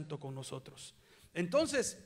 con nosotros. Entonces,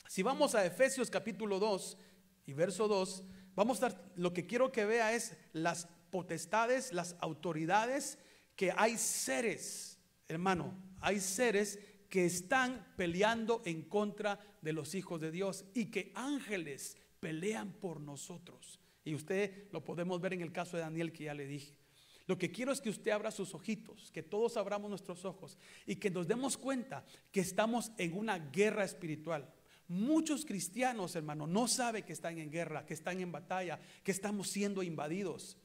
si vamos a Efesios capítulo 2 y verso 2, vamos a dar, lo que quiero que vea es las potestades, las autoridades, que hay seres, hermano, hay seres que están peleando en contra de los hijos de Dios, y que ángeles pelean por nosotros. Y usted lo podemos ver en el caso de Daniel, que ya le dije. Lo que quiero es que usted abra sus ojitos, que todos abramos nuestros ojos y que nos demos cuenta que estamos en una guerra espiritual. Muchos cristianos, hermano, no saben que están en guerra, que están en batalla, que estamos siendo invadidos.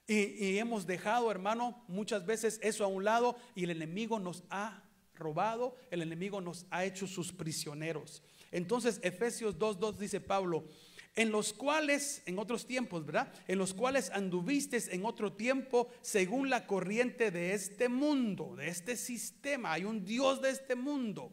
Y hemos dejado, hermano, muchas veces eso a un lado, y el enemigo nos ha robado, el enemigo nos ha hecho sus prisioneros. Entonces, Efesios 2:2 dice Pablo: en los cuales, en otros tiempos, ¿verdad? En los cuales anduvisteis en otro tiempo según la corriente de este mundo, de este sistema. Hay un Dios de este mundo,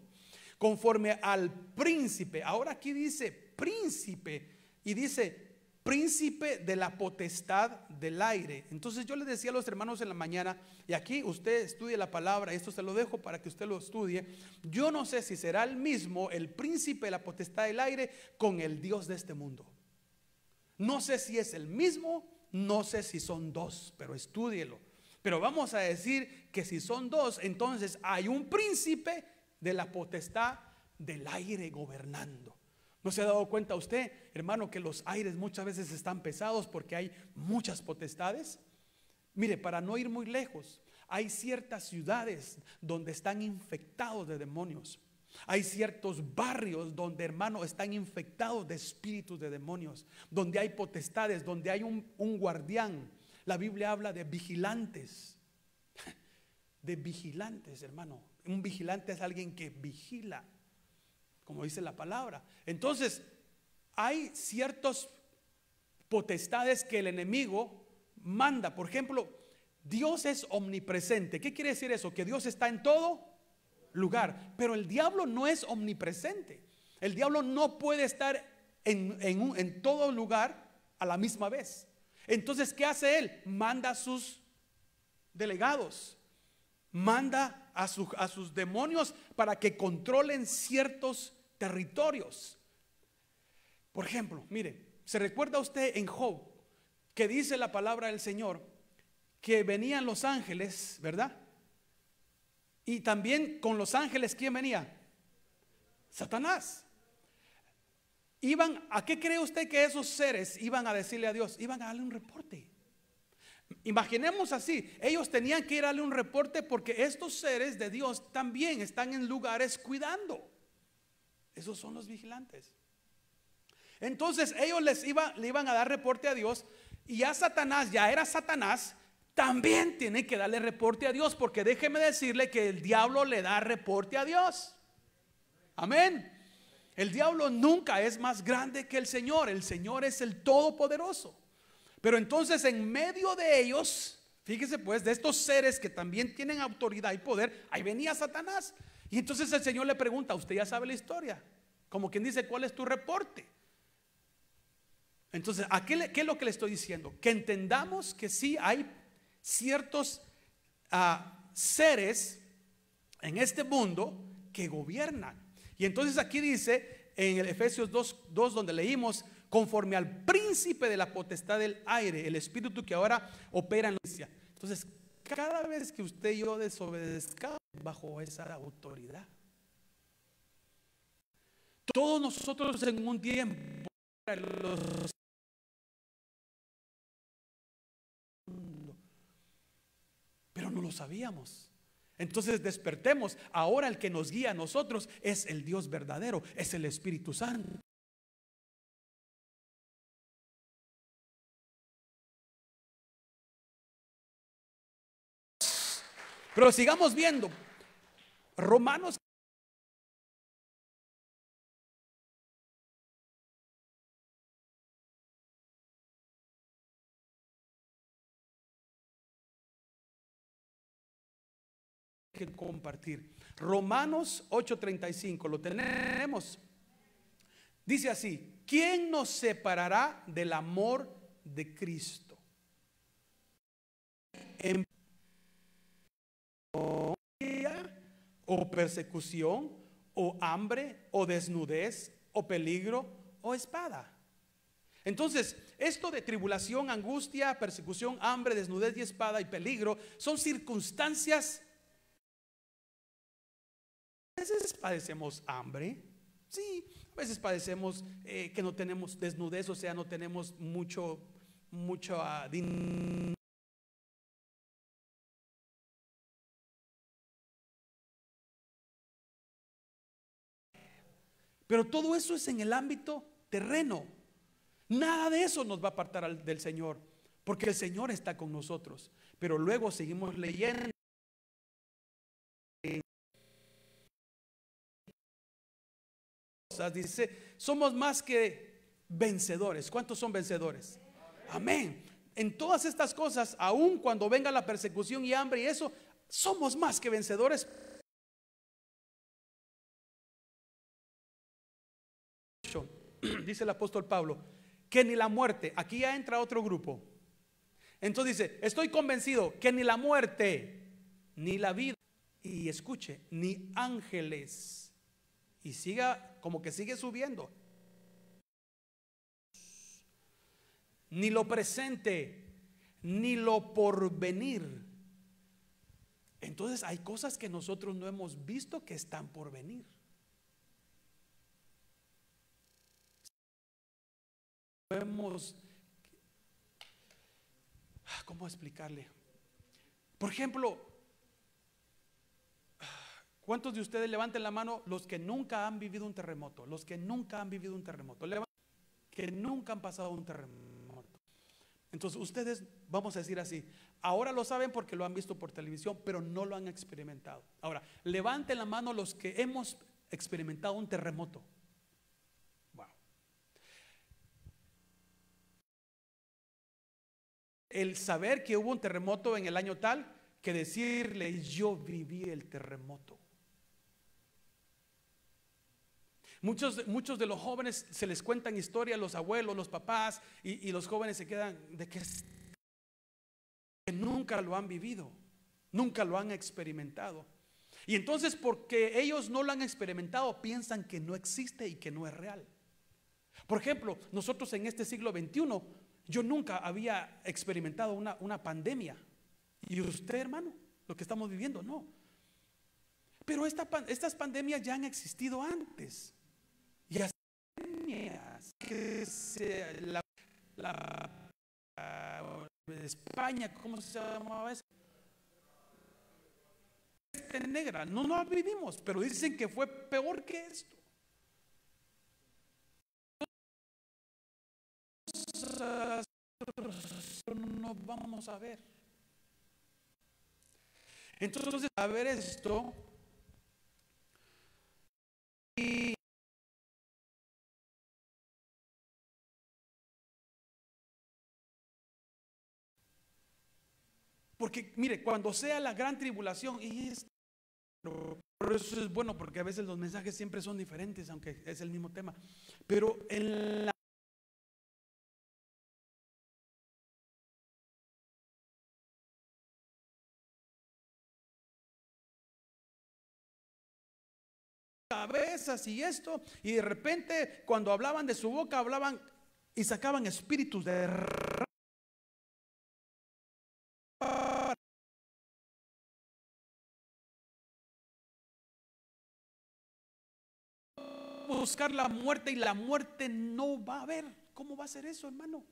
conforme al príncipe. Ahora aquí dice príncipe, y dice príncipe de la potestad del aire. Entonces yo les decía a los hermanos en la mañana, y aquí usted estudie la palabra, esto se lo dejo para que usted lo estudie. Yo no sé si será el mismo el príncipe de la potestad del aire con el Dios de este mundo. No sé si es el mismo, no sé si son dos, pero estúdielo. Pero vamos a decir que si son dos, entonces hay un príncipe de la potestad del aire gobernando. ¿No se ha dado cuenta usted, hermano, que los aires muchas veces están pesados porque hay muchas potestades? Mire, para no ir muy lejos, hay ciertas ciudades donde están infectados de demonios. Hay ciertos barrios donde, hermano, están infectados de espíritus de demonios, donde hay potestades, donde hay un guardián. La Biblia habla de vigilantes. De vigilantes, hermano. Un vigilante es alguien que vigila, como dice la palabra. Entonces, hay ciertas potestades que el enemigo manda. Por ejemplo, Dios es omnipresente. ¿Qué quiere decir eso? Que Dios está en todo lugar. Pero el diablo no es omnipresente. El diablo no puede estar en todo lugar a la misma vez. Entonces, ¿qué hace él? Manda a sus delegados, manda a sus demonios para que controlen ciertos territorios. Por ejemplo, mire, ¿se recuerda usted en Job que dice la palabra del Señor que venían los ángeles, verdad? Y también con los ángeles, ¿quién venía? Satanás. ¿A qué cree usted que esos seres iban a decirle a Dios? Iban a darle un reporte. Imaginemos así, ellos tenían que ir a darle un reporte porque estos seres de Dios también están en lugares cuidando. Esos son los vigilantes. Entonces ellos le iban a dar reporte a Dios, y a Satanás, ya era Satanás, también tiene que darle reporte a Dios, porque déjeme decirle que el diablo le da reporte a Dios. Amén. El diablo nunca es más grande que el Señor es el Todopoderoso. Pero entonces en medio de ellos, fíjese pues, de estos seres que también tienen autoridad y poder, ahí venía Satanás. Y entonces el Señor le pregunta: usted ya sabe la historia, como quien dice, ¿cuál es tu reporte? Entonces, ¿qué es lo que le estoy diciendo? Que entendamos que sí hay ciertos seres en este mundo que gobiernan. Y entonces aquí dice en el Efesios 2:2, donde leímos, conforme al príncipe de la potestad del aire, el espíritu que ahora opera en la iglesia. Entonces, cada vez que usted y yo desobedezcamos bajo esa autoridad, todos nosotros en un tiempo, pero no lo sabíamos. Entonces despertemos. Ahora el que nos guía a nosotros es el Dios verdadero, es el Espíritu Santo. Pero sigamos viendo Romanos. Que compartir Romanos 8:35, lo tenemos. Dice así: ¿quién nos separará del amor de Cristo? o persecución, o hambre, o desnudez, o peligro, o espada. Entonces, esto de tribulación, angustia, persecución, hambre, desnudez y espada y peligro son circunstancias. A veces padecemos hambre, sí, a veces padecemos que no tenemos desnudez, o sea, no tenemos mucho dinero. Pero todo eso es en el ámbito terreno. Nada de eso nos va a apartar del Señor, porque el Señor está con nosotros. Pero luego seguimos leyendo. Dice, somos más que vencedores. ¿Cuántos son vencedores? Amén. En todas estas cosas, aun cuando venga la persecución y hambre y eso, somos más que vencedores. Dice el apóstol Pablo que ni la muerte, aquí ya entra otro grupo. Entonces dice, estoy convencido que ni la muerte, ni la vida, y escuche, ni ángeles, y siga, como que sigue subiendo, ni lo presente, ni lo porvenir. Entonces hay cosas que nosotros no hemos visto que están por venir. ¿Cómo explicarle? Por ejemplo, ¿cuántos de ustedes levanten la mano los que nunca han vivido un terremoto? Los que nunca han vivido un terremoto, que nunca han pasado un terremoto. Entonces ustedes, vamos a decir así, ahora lo saben porque lo han visto por televisión, pero no lo han experimentado. Ahora, levanten la mano los que hemos experimentado un terremoto. El saber que hubo un terremoto en el año tal, que decirle yo viví el terremoto. Muchos de los jóvenes se les cuentan historias, los abuelos, los papás, y los jóvenes se quedan de que nunca lo han vivido, nunca lo han experimentado. Y entonces, porque ellos no lo han experimentado, piensan que no existe y que no es real. Por ejemplo, nosotros en este siglo XXI, yo nunca había experimentado una pandemia. Y usted, hermano, lo que estamos viviendo, no. Pero estas pandemias ya han existido antes. Y las pandemias que España, ¿cómo se llamaba eso? Negra, no la vivimos, pero dicen que fue peor que esto. No vamos a ver. Entonces, a ver esto, y porque mire, cuando sea la gran tribulación, pero eso es bueno, porque a veces los mensajes siempre son diferentes, aunque es el mismo tema. Pero en la cabezas y esto, y de repente cuando hablaban de su boca, hablaban y sacaban espíritus de buscar la muerte, y la muerte no va a haber. ¿Cómo va a ser eso, hermano?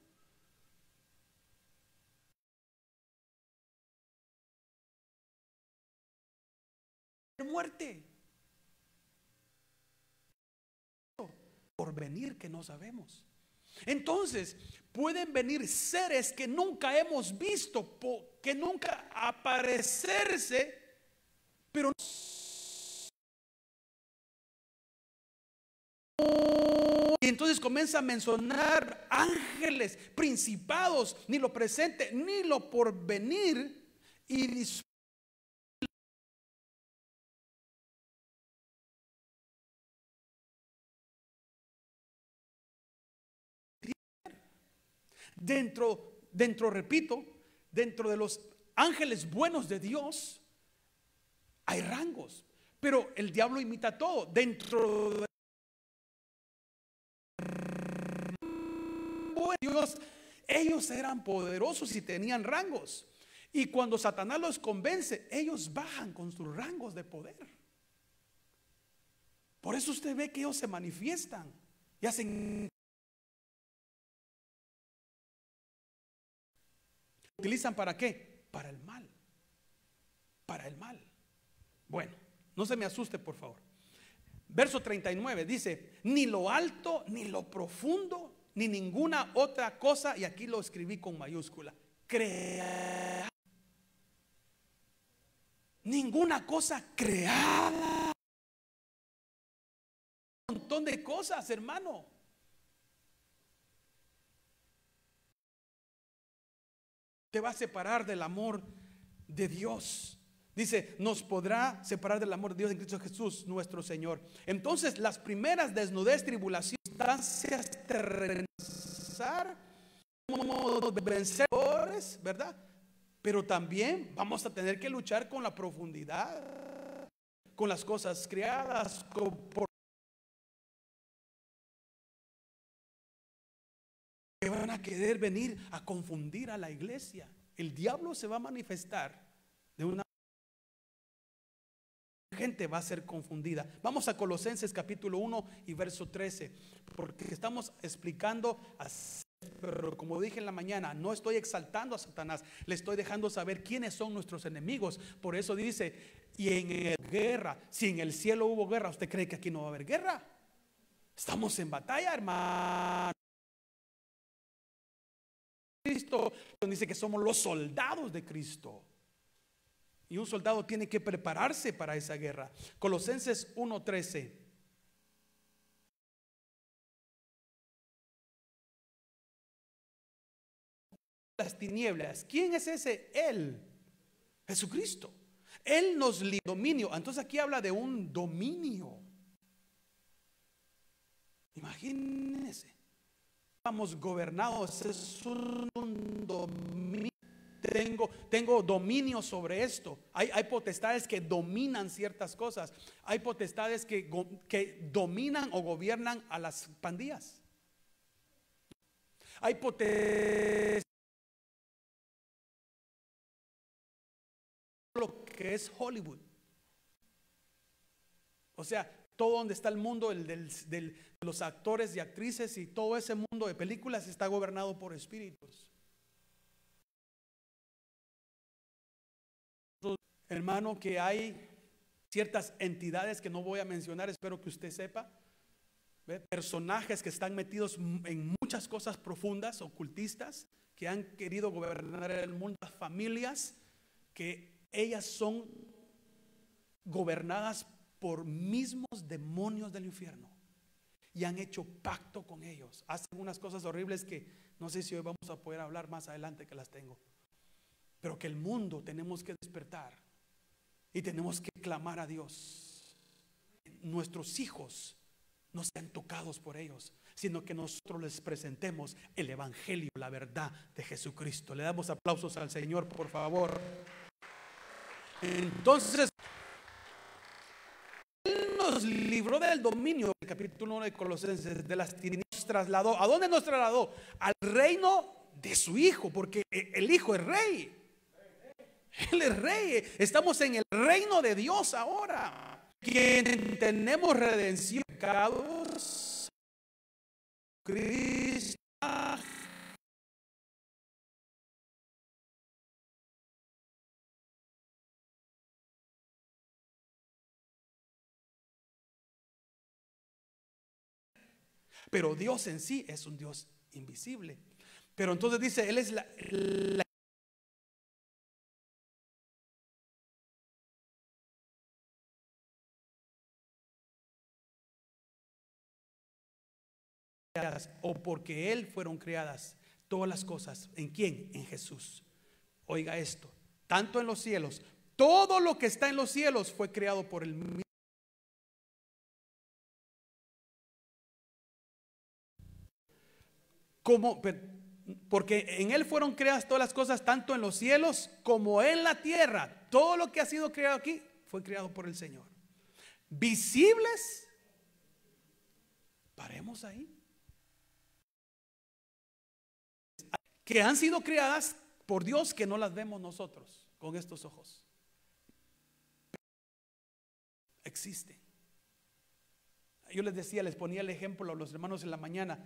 Muerte por venir que no sabemos. Entonces pueden venir seres que nunca hemos visto, que nunca aparecerse, pero y entonces comienza a mencionar ángeles, principados, ni lo presente ni lo porvenir, y repito, dentro de los ángeles buenos de Dios hay rangos, Pero el diablo imita todo. Dentro de Dios, ellos eran poderosos y tenían rangos. Y cuando Satanás los convence, ellos bajan con sus rangos de poder. Por eso usted ve que ellos se manifiestan y hacen. ¿Utilizan para qué? Para el mal. Para el mal. Bueno, no se me asuste, por favor. Verso 39 dice: ni lo alto, ni lo profundo, ni ninguna otra cosa, y aquí lo escribí con mayúscula, creada. Ninguna cosa creada. Un montón de cosas, hermano. Te va a separar del amor de Dios. Dice, nos podrá separar del amor de Dios en Cristo Jesús, nuestro Señor. Entonces, las primeras desnudez, tribulación, instancias, terrenizar, como vencedores, ¿verdad? Pero también vamos a tener que luchar con la profundidad, con las cosas creadas, que van a querer venir a confundir a la iglesia. El diablo se va a manifestar de una gente, va a ser confundida. Vamos a Colosenses capítulo 1 y verso 13, porque estamos explicando, pero como dije en la mañana, no estoy exaltando a Satanás, le estoy dejando saber quiénes son nuestros enemigos. Por eso dice, y en guerra, si en el cielo hubo guerra, ¿usted cree que aquí no va a haber guerra? Estamos en batalla, hermano. Cristo dice que somos los soldados de Cristo. Y un soldado tiene que prepararse para esa guerra. Colosenses 1:13. Las tinieblas. ¿Quién es ese? Él, Jesucristo. Él nos libró dominio. Entonces aquí habla de un dominio. Imagínense. Estamos gobernados. Es un dominio. Tengo dominio sobre esto. Hay potestades que dominan ciertas cosas. Hay potestades que dominan o gobiernan a las pandillas. Hay potestades, lo que es Hollywood. O sea, todo donde está el mundo de los actores y actrices y todo ese mundo de películas está gobernado por espíritus. Hermano, que hay ciertas entidades que no voy a mencionar, espero que usted sepa, ¿ve? Personajes que están metidos en muchas cosas profundas, ocultistas, que han querido gobernar el mundo, las familias, que ellas son gobernadas por mismos demonios del infierno y han hecho pacto con ellos. Hacen unas cosas horribles que no sé si hoy vamos a poder hablar, más adelante que las tengo, pero que el mundo tenemos que despertar. Y tenemos que clamar a Dios. Nuestros hijos no sean tocados por ellos, sino que nosotros les presentemos el evangelio, la verdad de Jesucristo. Le damos aplausos al Señor, por favor. Entonces, Él nos libró del dominio, el capítulo 1 de Colosenses, de las tinieblas, nos trasladó. ¿A dónde nos trasladó? Al reino de su Hijo, porque el Hijo es Rey. Él es Rey. Estamos en el reino de Dios ahora. Quien tenemos redención, pecados, Cristo. Pero Dios en sí es un Dios invisible. Pero entonces dice, Él es la o porque Él fueron creadas todas las cosas. ¿En quién? En Jesús. Oiga esto, tanto en los cielos, todo lo que está en los cielos fue creado por el mismo. Porque en Él fueron creadas todas las cosas, tanto en los cielos como en la tierra. Todo lo que ha sido creado aquí fue creado por el Señor. visibles. Paremos ahí. Que han sido creadas por Dios, que no las vemos nosotros con estos ojos. Existen. Yo les decía, les ponía el ejemplo a los hermanos en la mañana.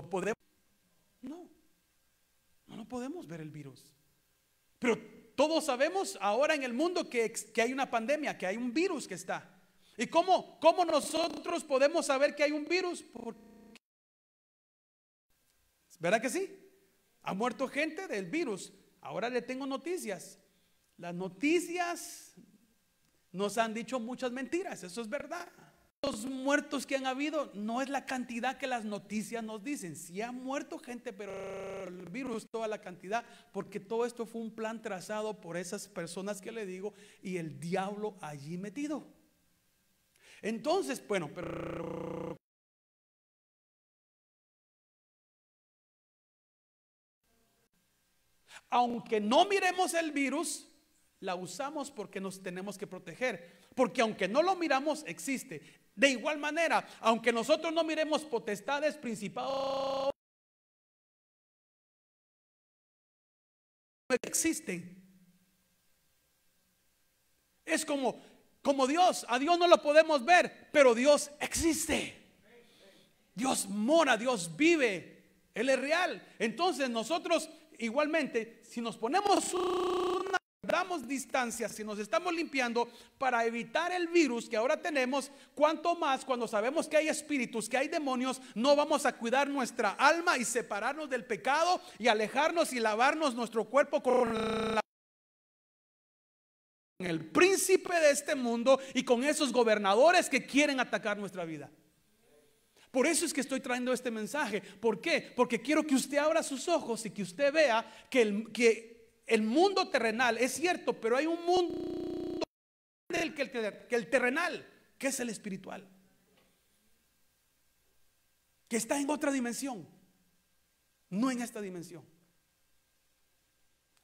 ¿Podemos? No podemos ver el virus. Pero todos sabemos ahora en el mundo que hay una pandemia, que hay un virus que está. ¿Y cómo nosotros podemos saber que hay un virus? ¿Verdad que sí? Ha muerto gente del virus. Ahora le tengo noticias. Las noticias nos han dicho muchas mentiras, eso es verdad. Los muertos que han habido no es la cantidad que las noticias nos dicen. Sí ha muerto gente, pero el virus, toda la cantidad, porque todo esto fue un plan trazado por esas personas que le digo, y el diablo allí metido. Entonces, bueno, pero aunque no miremos el virus, la usamos porque nos tenemos que proteger. Porque aunque no lo miramos, existe. De igual manera, aunque nosotros no miremos potestades, principados, existen. Es como Dios. A Dios no lo podemos ver, pero Dios existe. Dios mora, Dios vive. Él es real. Entonces nosotros igualmente, si nos ponemos damos distancia, si nos estamos limpiando para evitar el virus que ahora tenemos, cuanto más cuando sabemos que hay espíritus, que hay demonios, no vamos a cuidar nuestra alma y separarnos del pecado y alejarnos y lavarnos nuestro cuerpo con el príncipe de este mundo y con esos gobernadores que quieren atacar nuestra vida. Por eso es que estoy trayendo este mensaje. ¿Por qué? Porque quiero que usted abra sus ojos y que usted vea que el mundo terrenal es cierto, pero hay un mundo que el terrenal, que es el espiritual, que está en otra dimensión, no en esta dimensión.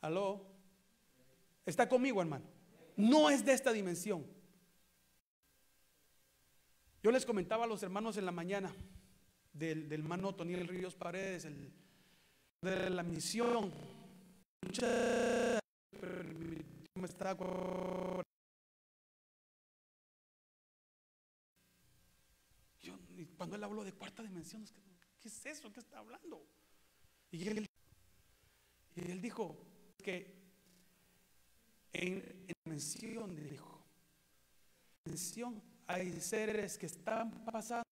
¿Aló? ¿Está conmigo, hermano? No es de esta dimensión. Yo les comentaba a los hermanos en la mañana del hermano Toniel Ríos Paredes, de la misión. Cuando él habló de cuarta dimensión, ¿qué es eso? ¿Qué está hablando? Y él dijo que en dimensión, hay seres que están pasando,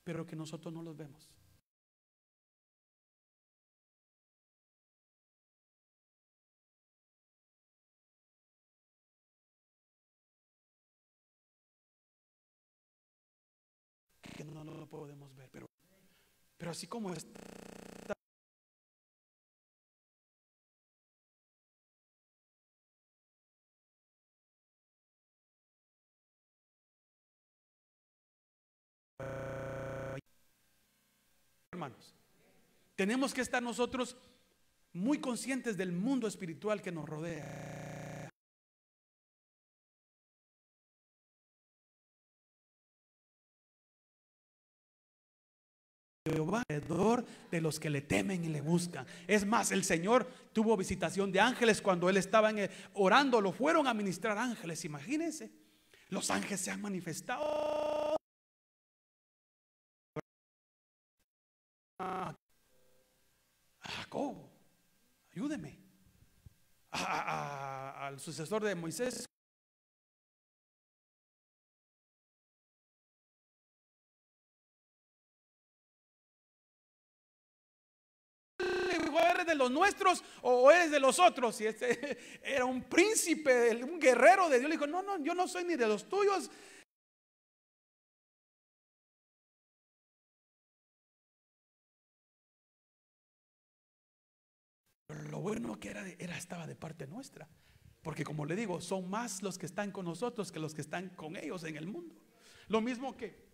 pero que nosotros no los vemos. Que no lo podemos ver, pero así como está hermanos, tenemos que estar nosotros muy conscientes del mundo espiritual que nos rodea. Jehová alrededor de los que le temen y le buscan. Es más, el Señor tuvo visitación de ángeles cuando él estaba orando, lo fueron a ministrar ángeles. Imagínense, los ángeles se han manifestado. Jacob, ayúdeme. Al sucesor de Moisés. ¿Eres de los nuestros o eres de los otros? Y este era un príncipe, un guerrero de Dios. Le dijo: no, yo no soy ni de los tuyos. Pero lo bueno que estaba de parte nuestra, porque como le digo, son más los que están con nosotros que los que están con ellos en el mundo. Lo mismo que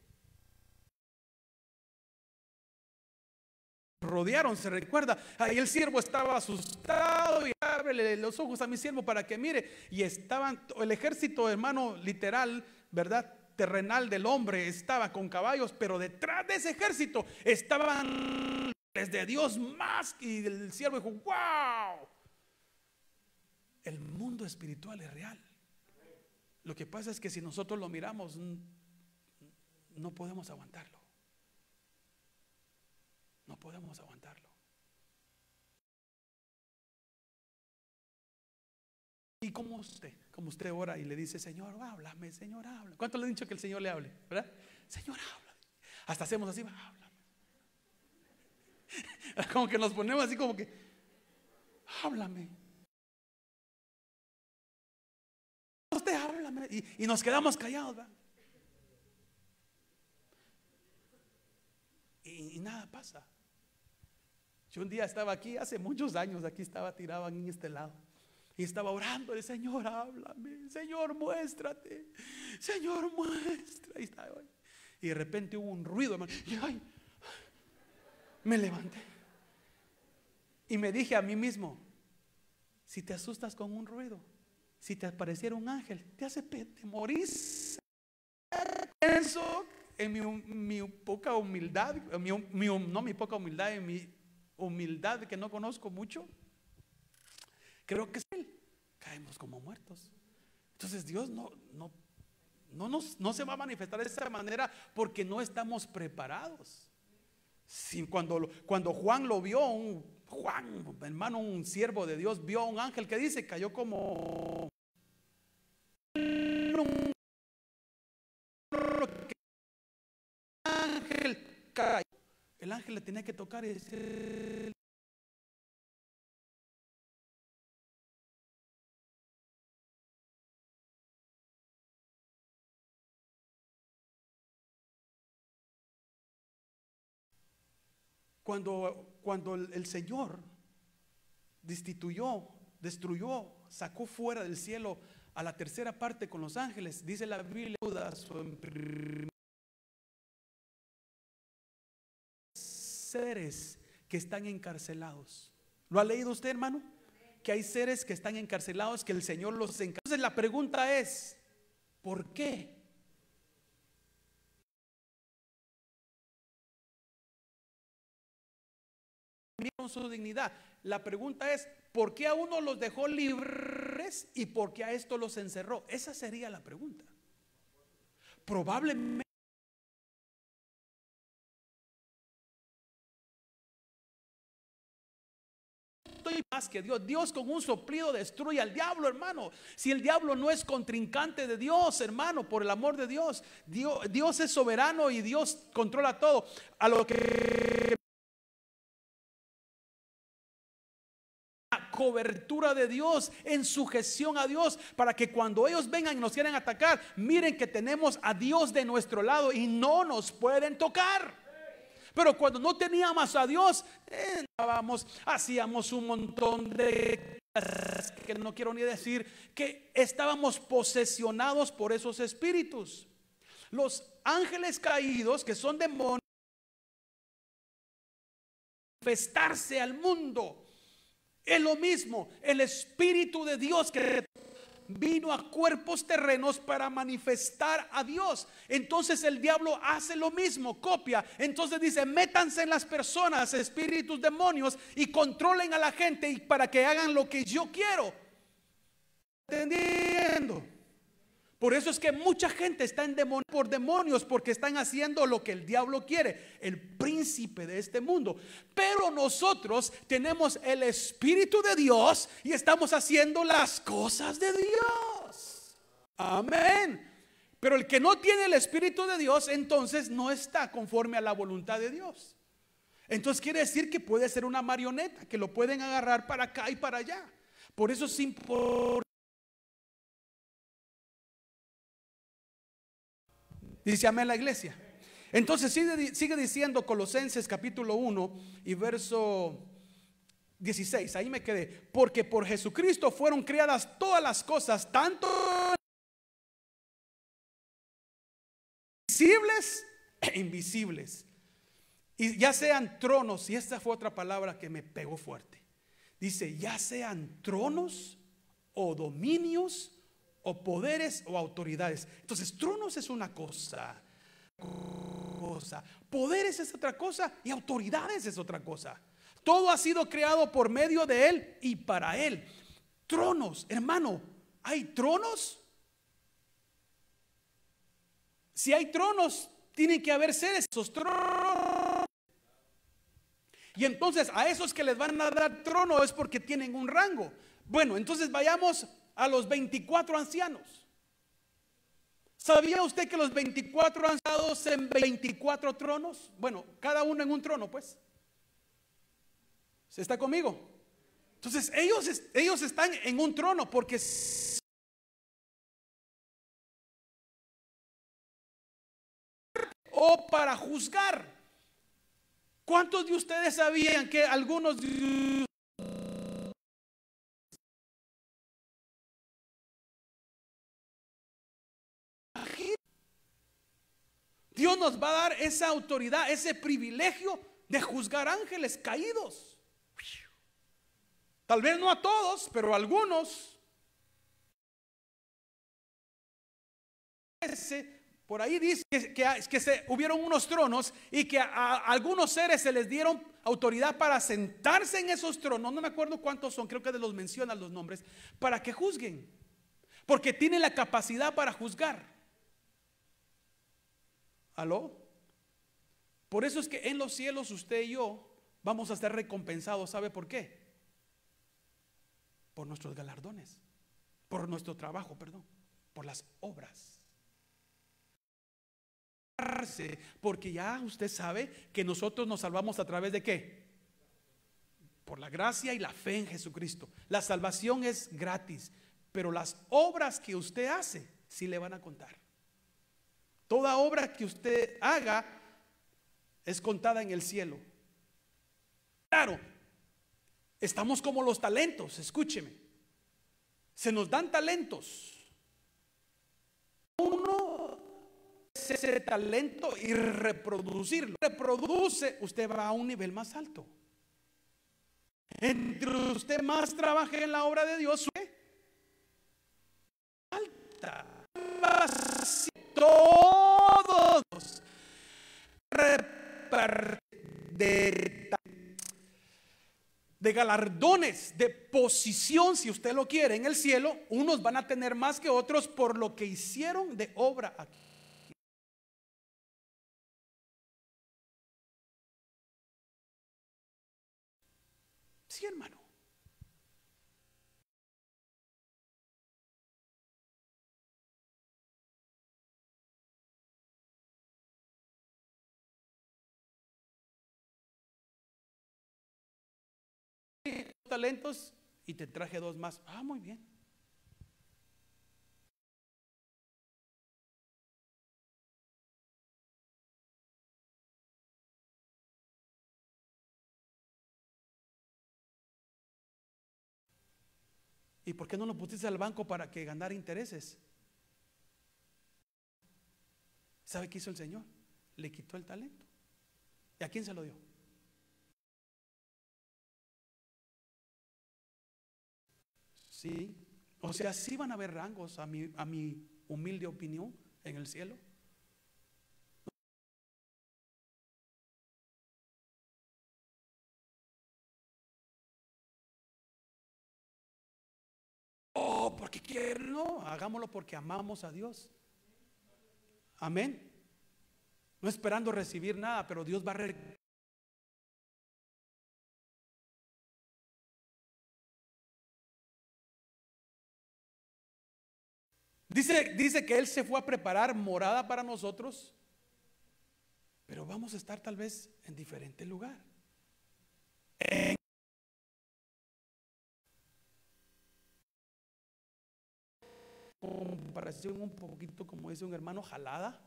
rodearon, se recuerda. Ahí el siervo estaba asustado y ábrele los ojos a mi siervo para que mire. Y estaban, el ejército, hermano, literal, ¿verdad? Terrenal del hombre estaba con caballos, pero detrás de ese ejército estaban de Dios más. Y el siervo dijo: wow, el mundo espiritual es real. Lo que pasa es que si nosotros lo miramos, no podemos aguantarlo. No podemos aguantarlo. Y como usted ora y le dice: Señor, háblame, Señor, habla. ¿Cuánto le han dicho que el Señor le hable? ¿Verdad? Señor, habla. Hasta hacemos así: háblame. Como que nos ponemos así como que: háblame. Usted háblame. Y nos quedamos callados, ¿verdad? Y nada pasa. Yo un día estaba aquí, hace muchos años, aquí estaba tirado en este lado, y estaba orando: Señor, háblame, Señor, muéstrate, Señor, muestra. Y de repente hubo un ruido, hermano, y ay, me levanté y me dije a mí mismo: si te asustas con un ruido, si te apareciera un ángel, te morís. Pienso en mi poca humildad, no mi poca humildad, en mi humildad que no conozco mucho, creo que es Él. Caemos como muertos. Entonces Dios no se va a manifestar de esa manera porque no estamos preparados. Cuando Juan lo vio, Juan, hermano, un siervo de Dios, vio a un ángel que dice, cayó como un ángel cayó. El ángel le tenía que tocar y decir: cuando el Señor destruyó, sacó fuera del cielo a la tercera parte con los ángeles, dice la Biblia, seres que están encarcelados. ¿Lo ha leído usted, hermano? Que hay seres que están encarcelados, que el Señor los encarceló. Entonces la pregunta es: ¿por qué? Su dignidad. La pregunta es: ¿por qué a uno los dejó libres y por qué a esto los encerró? Esa sería la pregunta. Probablemente más que Dios con un soplido destruye al diablo, hermano. Si el diablo no es contrincante de Dios, hermano, por el amor de Dios, Dios es soberano y Dios controla todo. A lo que cobertura de Dios, en sujeción a Dios, para que cuando ellos vengan y nos quieran atacar, miren que tenemos a Dios de nuestro lado y no nos pueden tocar. Pero cuando no teníamos a Dios, hacíamos un montón de cosas que no quiero ni decir, que estábamos posesionados por esos espíritus. Los ángeles caídos, que son demonios, manifestarse al mundo. Es lo mismo, el Espíritu de Dios que vino a cuerpos terrenos para manifestar a Dios. Entonces el diablo hace lo mismo, copia. Entonces dice: métanse en las personas, espíritus, demonios, y controlen a la gente y para que hagan lo que yo quiero. ¿Entendiendo? Por eso es que mucha gente está endemoniada por demonios, porque están haciendo lo que el diablo quiere, el príncipe de este mundo. Pero nosotros tenemos el Espíritu de Dios y estamos haciendo las cosas de Dios. Amén. Pero el que no tiene el Espíritu de Dios, entonces no está conforme a la voluntad de Dios. Entonces quiere decir que puede ser una marioneta, que lo pueden agarrar para acá y para allá. Por eso es importante. Dice amén la iglesia. Entonces sigue diciendo Colosenses capítulo 1 y verso 16. Ahí me quedé. Porque por Jesucristo fueron creadas todas las cosas, tanto visibles e invisibles. Y ya sean tronos, y esta fue otra palabra que me pegó fuerte. Dice, ya sean tronos o dominios o poderes o autoridades. Entonces, tronos es una cosa, poderes es otra cosa y autoridades es otra cosa. Todo ha sido creado por medio de Él y para Él. Tronos, hermano, ¿hay tronos? Si hay tronos, tienen que haber seres, esos tronos. Y entonces a esos que les van a dar trono es porque tienen un rango. Bueno, entonces vayamos a los 24 ancianos. ¿Sabía usted que los 24 ancianos en 24 tronos? Bueno, cada uno en un trono, pues. ¿Se está conmigo? Entonces ellos están en un trono porque o para juzgar. ¿Cuántos de ustedes sabían que algunos Dios nos va a dar esa autoridad, ese privilegio de juzgar ángeles caídos? Tal vez no a todos, pero a algunos. Por ahí dice que hubieron unos tronos y que a algunos seres se les dieron autoridad para sentarse en esos tronos. No me acuerdo cuántos son, creo que los mencionan los nombres, para que juzguen, porque tienen la capacidad para juzgar. ¿Aló? Por eso es que en los cielos usted y yo vamos a ser recompensados. ¿Sabe por qué? Por nuestros galardones, por nuestro trabajo, perdón, por las obras. Porque ya usted sabe que nosotros nos salvamos a través de ¿qué? Por la gracia y la fe en Jesucristo. La salvación es gratis, pero las obras que usted hace sí le van a contar. Toda obra que usted haga es contada en el cielo. Claro, estamos como los talentos, escúcheme. Se nos dan talentos. Uno ese talento y reproducirlo. Reproduce, usted va a un nivel más alto. Entre usted más trabaje en la obra de Dios, alta. Todos de galardones, de posición, si usted lo quiere, en el cielo, unos van a tener más que otros por lo que hicieron de obra aquí. Sí, hermano. Talentos y te traje dos más. Ah, muy bien. ¿Y por qué no lo pusiste al banco para que ganara intereses? ¿Sabe qué hizo el Señor? Le quitó el talento. ¿Y a quién se lo dio? Sí. O sea, sí van a haber rangos, a mi humilde opinión, en el cielo. Oh, porque quieren, no, hagámoslo porque amamos a Dios. Amén. No esperando recibir nada, pero Dios va a Dice que Él se fue a preparar morada para nosotros, pero vamos a estar tal vez en diferente lugar. En comparación un poquito, como dice un hermano, jalada,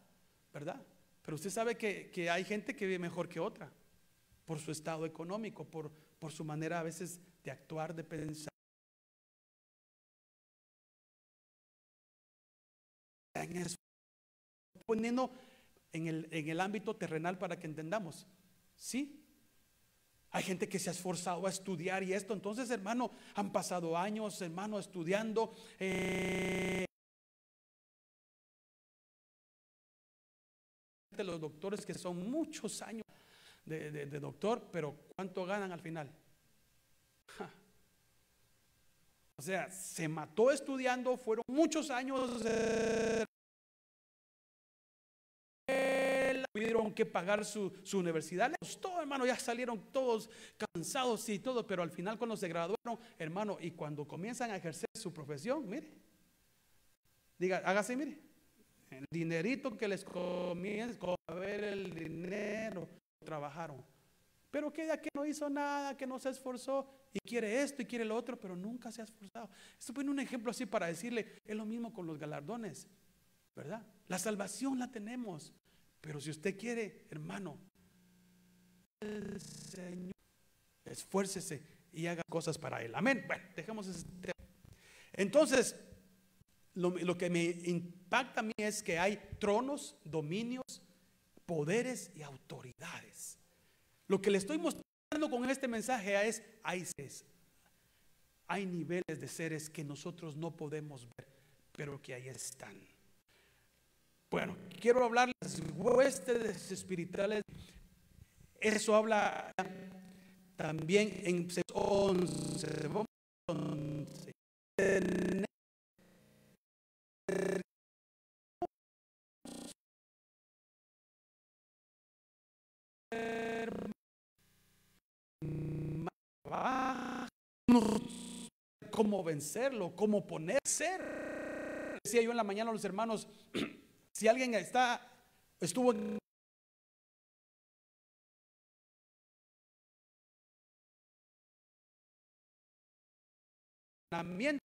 ¿verdad? Pero usted sabe que hay gente que vive mejor que otra, por su estado económico, por su manera a veces de actuar, de pensar. En eso, poniendo en el ámbito terrenal para que entendamos. ¿Sí? Hay gente que se ha esforzado a estudiar y esto. Entonces, hermano, han pasado años, hermano, estudiando. Los doctores que son muchos años de doctor, pero ¿cuánto ganan al final? O sea, se mató estudiando, fueron muchos años. Tuvieron que pagar su universidad. Les costó, hermano, ya salieron todos cansados y todo, pero al final cuando se graduaron, hermano, y cuando comienzan a ejercer su profesión, mire, diga, hágase, mire, el dinerito que les comienza a ver el dinero, trabajaron. Pero que de que no hizo nada, que no se esforzó y quiere esto y quiere lo otro, pero nunca se ha esforzado. Esto pone un ejemplo así para decirle, es lo mismo con los galardones, ¿verdad? La salvación la tenemos. Pero si usted quiere, hermano, el Señor, esfuércese y haga cosas para Él. Amén. Bueno, dejemos ese tema. Entonces, lo que me impacta a mí es que hay tronos, dominios, poderes y autoridades. Lo que le estoy mostrando con este mensaje es, hay niveles de seres que nosotros no podemos ver, pero que ahí están. Bueno, quiero hablarles de huestes espirituales. Eso habla también en 11. Vamos a 11. Cómo vencerlo, cómo ponerse. Decía yo en la mañana a los hermanos, si alguien estuvo en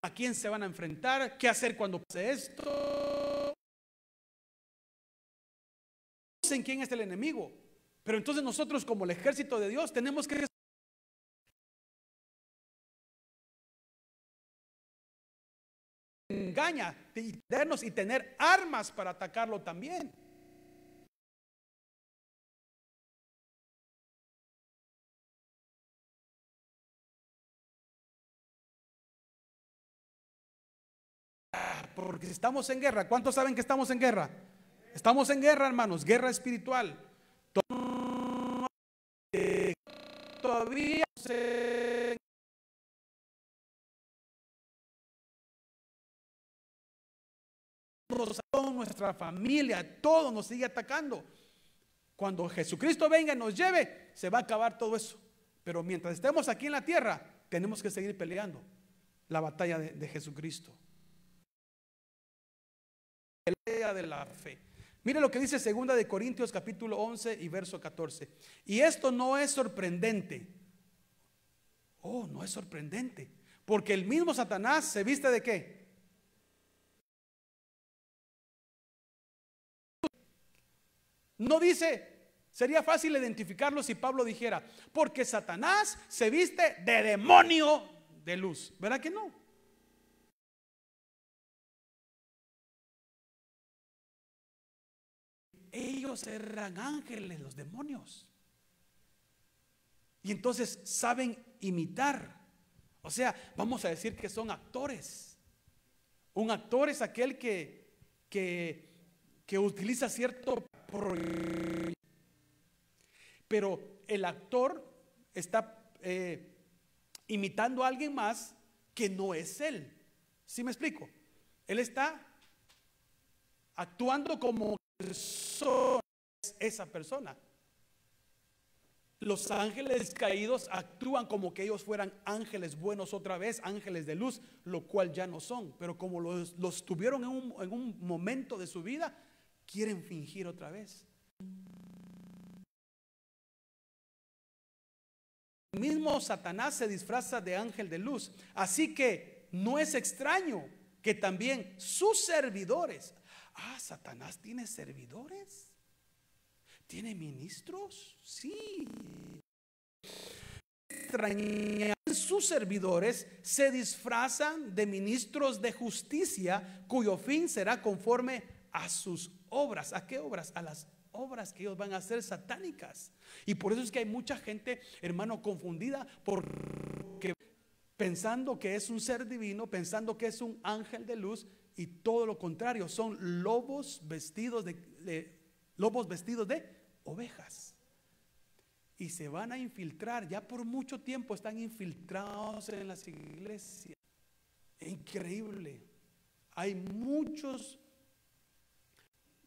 ¿a quién se van a enfrentar? ¿Qué hacer cuando pase esto? No sé en quién es el enemigo, pero entonces nosotros como el ejército de Dios tenemos que engañar y tener armas para atacarlo también. Porque estamos en guerra. ¿Cuántos saben que estamos en guerra? Estamos en guerra, hermanos, guerra espiritual. Todavía nuestra familia, todo nos sigue atacando. Cuando Jesucristo venga y nos lleve, se va a acabar todo eso. Pero mientras estemos aquí en la tierra, tenemos que seguir peleando la batalla de Jesucristo. Pelea de la fe. Mire lo que dice 2 de Corintios capítulo 11 y verso 14. Y esto no es sorprendente. Oh, no es sorprendente. Porque el mismo Satanás se viste ¿de qué? No dice, sería fácil identificarlo si Pablo dijera, porque Satanás se viste de demonio de luz. ¿Verdad que no? Ellos eran ángeles, los demonios. Y entonces saben imitar. O sea, vamos a decir que son actores. Un actor es aquel que utiliza cierto, pero el actor está imitando a alguien más que no es él. ¿Sí me explico? Él está actuando como esa persona. Los ángeles caídos actúan como que ellos fueran ángeles buenos otra vez, ángeles de luz, lo cual ya no son. Pero como los tuvieron en un momento de su vida, quieren fingir otra vez. El mismo Satanás se disfraza de ángel de luz. Así que no es extraño que también sus servidores. Satanás tiene servidores. ¿Tiene ministros? Sí. Sus servidores se disfrazan de ministros de justicia, cuyo fin será conforme a sus obras. ¿A qué obras? A las obras que ellos van a hacer satánicas. Y por eso es que hay mucha gente, hermano, confundida porque pensando que es un ser divino, pensando que es un ángel de luz, y todo lo contrario, son lobos vestidos de ovejas. Y se van a infiltrar, ya por mucho tiempo están infiltrados en las iglesias. Increíble. Hay muchos,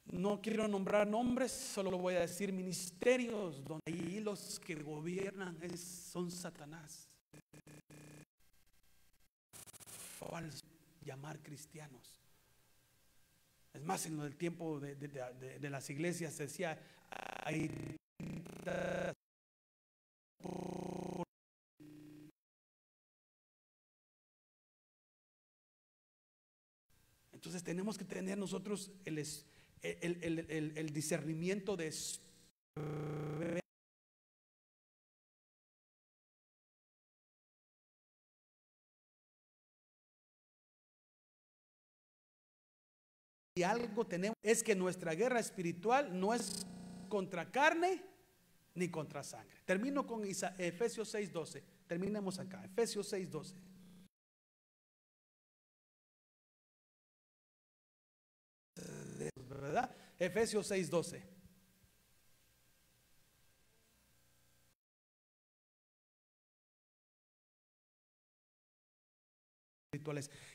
no quiero nombrar nombres, solo voy a decir ministerios donde ahí los que gobiernan son Satanás. Falso llamar cristianos. Es más, en el tiempo de las iglesias se decía, hay entonces tenemos que tener nosotros el discernimiento de y algo tenemos, es que nuestra guerra espiritual no es contra carne ni contra sangre. Termino con Efesios 6:12. Terminemos acá, Efesios 6:12. ¿Verdad? Efesios 6:12.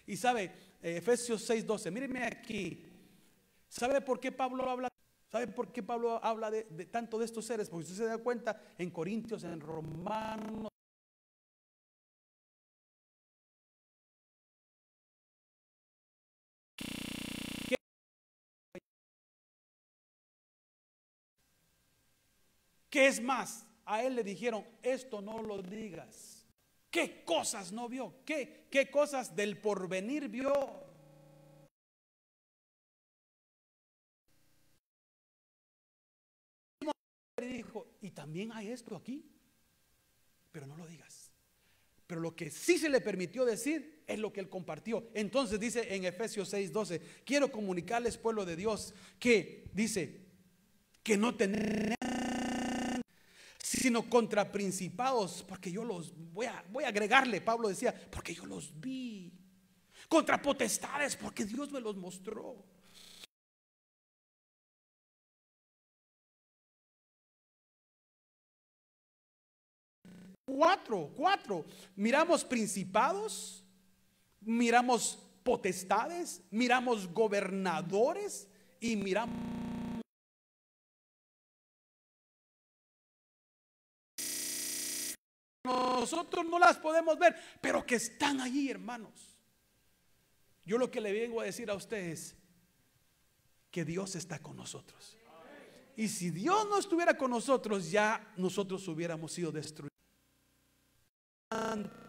Y sabe, Efesios 6:12, mírenme aquí. ¿Sabe por qué Pablo habla? ¿Sabe por qué Pablo habla de tanto de estos seres? Porque usted se da cuenta en Corintios, en Romanos. ¿Qué es más? A él le dijeron, esto no lo digas. ¿Qué cosas no vio? ¿Qué cosas del porvenir vio? Y dijo, y también hay esto aquí, pero no lo digas. Pero lo que sí se le permitió decir es lo que él compartió. Entonces dice en Efesios 6:12, quiero comunicarles, pueblo de Dios, que dice que no tener sino contra principados, porque yo los voy a agregarle. Pablo decía, porque yo los vi. Contra potestades, porque Dios me los mostró. Cuatro. Miramos principados, miramos potestades, miramos gobernadores y miramos. Nosotros no las podemos ver, pero que están allí, hermanos. Yo lo que le vengo a decir a ustedes, que Dios está con nosotros. Y si Dios no estuviera con nosotros, ya nosotros hubiéramos sido destruidos.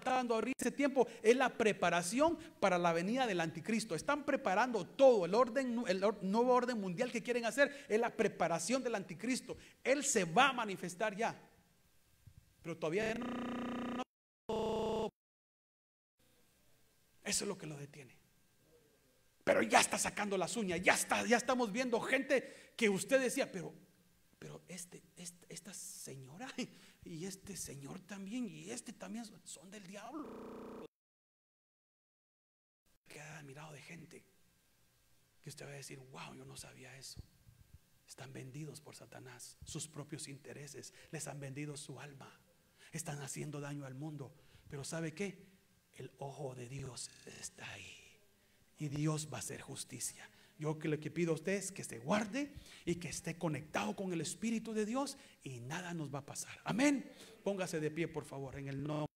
Ahorita ese tiempo es la preparación para la venida del anticristo. Están preparando todo el nuevo orden mundial que quieren hacer. Es la preparación del anticristo. Él se va a manifestar ya, pero todavía no. Eso es lo que lo detiene. Pero ya está sacando las uñas. Ya estamos viendo gente que usted decía, pero esta señora y este señor también y este también son del diablo. Queda mirado de gente que usted va a decir, wow, yo no sabía eso. Están vendidos por Satanás, sus propios intereses, les han vendido su alma, están haciendo daño al mundo. Pero ¿sabe qué? El ojo de Dios está ahí y Dios va a hacer justicia. Yo lo que pido a usted es que se guarde y que esté conectado con el Espíritu de Dios y nada nos va a pasar. Amén. Póngase de pie, por favor, en el nombre.